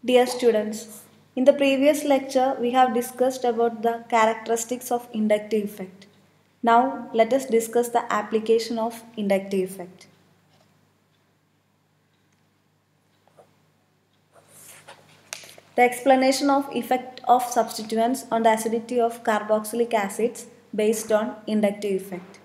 Dear students, in the previous lecture we have discussed about the characteristics of inductive effect. Now let us discuss the application of inductive effect. The explanation of effect of substituents on the acidity of carboxylic acids based on inductive effect.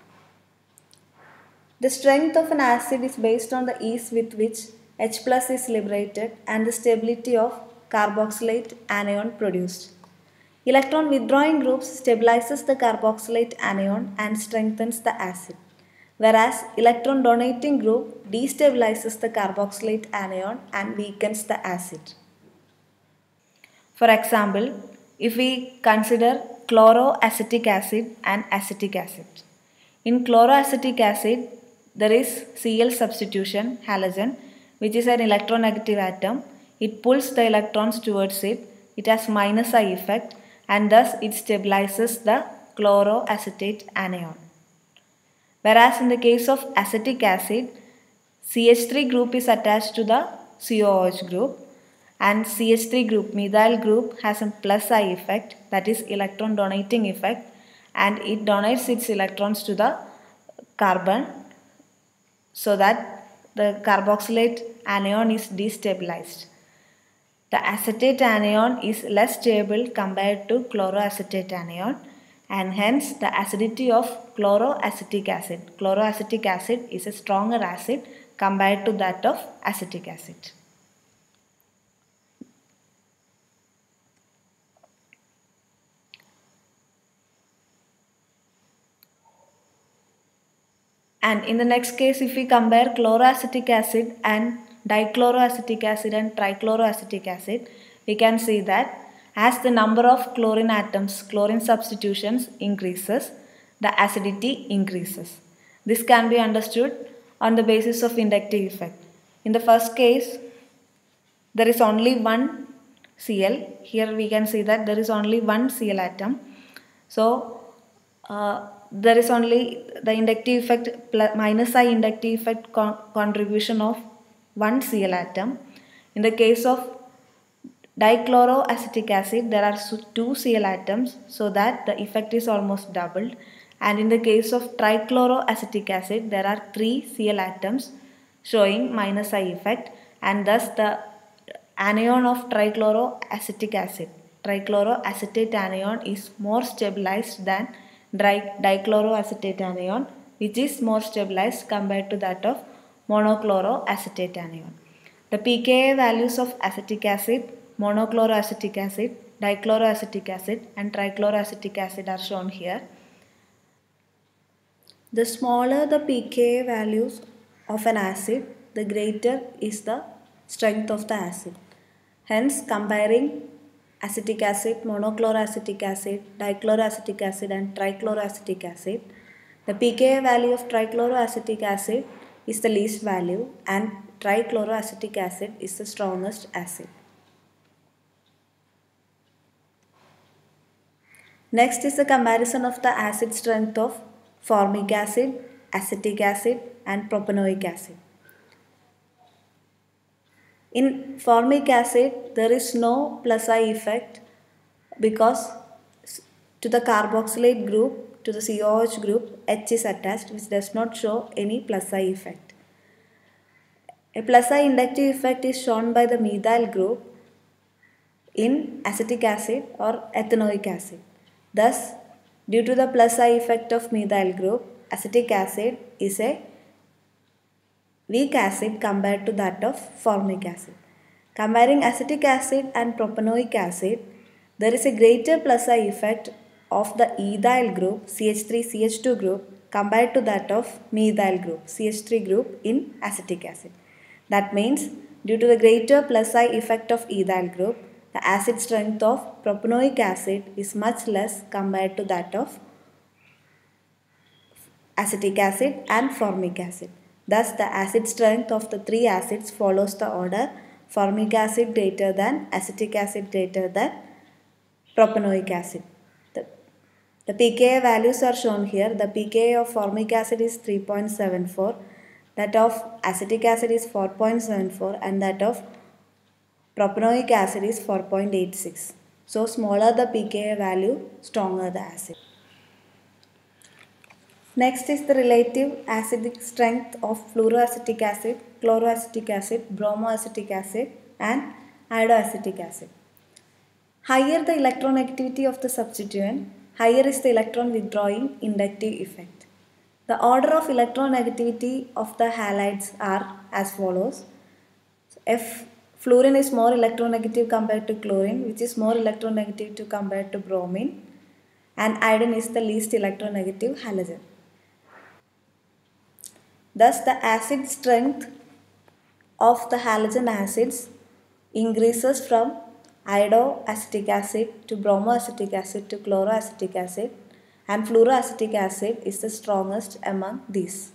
The strength of an acid is based on the ease with which H plus is liberated and the stability of carboxylate anion produced. Electron withdrawing group stabilizes the carboxylate anion and strengthens the acid, whereas electron donating group destabilizes the carboxylate anion and weakens the acid. For example, if we consider chloroacetic acid and acetic acid. In chloroacetic acid, there is Cl substitution, halogen, which is an electronegative atom. It pulls the electrons towards it. It has minus I effect and thus it stabilizes the chloroacetate anion. Whereas in the case of acetic acid, CH3 group is attached to the COOH group and CH3 group, methyl group, has a plus I effect, that is electron donating effect, and it donates its electrons to the carbon so that the carboxylate anion is destabilized. The acetate anion is less stable compared to chloroacetate anion and hence the acidity of chloroacetic acid. Chloroacetic acid is a stronger acid compared to that of acetic acid. And in the next case, if we compare chloroacetic acid and dichloroacetic acid and trichloroacetic acid, we can see that as the number of chlorine atoms, chlorine substitutions increases, the acidity increases. This can be understood on the basis of inductive effect. In the first case, there is only one Cl. Here we can see that there is only one Cl atom. So, there is only the inductive effect minus I inductive effect contribution of one Cl atom. In the case of dichloroacetic acid, there are two Cl atoms, so that the effect is almost doubled. And in the case of trichloroacetic acid, there are three Cl atoms showing minus I effect, and thus the anion of trichloroacetic acid, trichloroacetate anion, is more stabilized than dichloroacetate anion, which is more stabilized compared to that of monochloroacetate anion. The pKa values of acetic acid, monochloroacetic acid, dichloroacetic acid and trichloroacetic acid are shown here. The smaller the pKa values of an acid, the greater is the strength of the acid. Hence, comparing acetic acid, monochloroacetic acid, dichloroacetic acid and trichloroacetic acid, the pKa value of trichloroacetic acid is the least value and trichloroacetic acid is the strongest acid. Next is the comparison of the acid strength of formic acid, acetic acid and propanoic acid. In formic acid, there is no plus I effect because to the carboxylate group, to the COOH group, H is attached, which does not show any plus I effect. A plus I inductive effect is shown by the methyl group in acetic acid or ethanoic acid. Thus, due to the plus I effect of methyl group, acetic acid is a weak acid compared to that of formic acid. Comparing acetic acid and propanoic acid, there is a greater plus I effect of the ethyl group, CH3CH2 group, compared to that of methyl group, CH3 group in acetic acid. That means, due to the greater plus I effect of ethyl group, the acid strength of propanoic acid is much less compared to that of acetic acid and formic acid. Thus, the acid strength of the three acids follows the order formic acid greater than acetic acid greater than propanoic acid. The pKa values are shown here. The pKa of formic acid is 3.74, that of acetic acid is 4.74 and that of Propanoic acid is 4.86. So smaller the pKa value, stronger the acid. Next is the relative acidic strength of fluoroacetic acid, chloroacetic acid, bromoacetic acid and iodoacetic acid. Higher the electronegativity of the substituent, higher is the electron withdrawing inductive effect. The order of electronegativity of the halides are as follows. If fluorine is more electronegative compared to chlorine, which is more electronegative to compared to bromine, and iodine is the least electronegative halogen. Thus, the acid strength of the halogen acids increases from iodoacetic acid to bromoacetic acid to chloroacetic acid, and fluoroacetic acid is the strongest among these.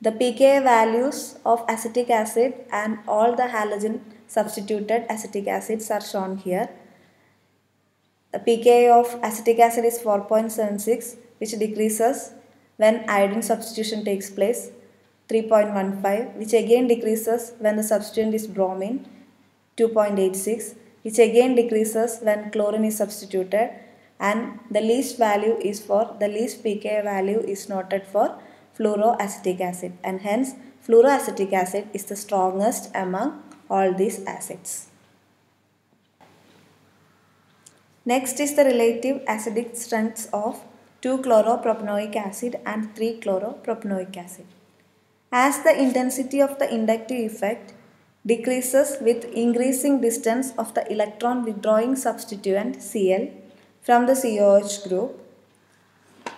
The pKa values of acetic acid and all the halogen substituted acetic acids are shown here. The pKa of acetic acid is 4.76, which decreases when iodine substitution takes place, 3.15, which again decreases when the substituent is bromine, 2.86, which again decreases when chlorine is substituted, and the least value is for the least pKa value is noted for fluoroacetic acid, and hence fluoroacetic acid is the strongest among all these acids. Next is the relative acidic strengths of 2-chloropropanoic acid and 3-chloropropanoic acid. As the intensity of the inductive effect decreases with increasing distance of the electron withdrawing substituent Cl from the COH group,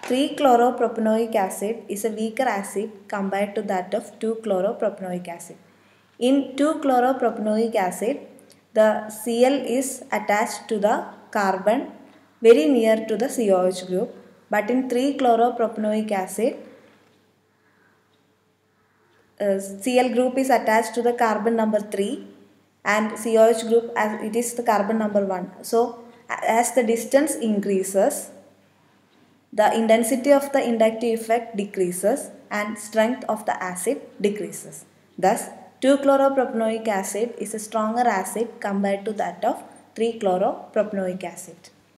3-chloropropanoic acid is a weaker acid compared to that of 2-chloropropanoic acid. In 2-chloropropanoic acid, the Cl is attached to the carbon very near to the COH group, but in 3-chloropropanoic acid, Cl group is attached to the carbon number 3 and COH group as it is the carbon number 1. So, as the distance increases, the intensity of the inductive effect decreases and strength of the acid decreases. Thus, 2-chloropropanoic acid is a stronger acid compared to that of 3-chloropropanoic acid.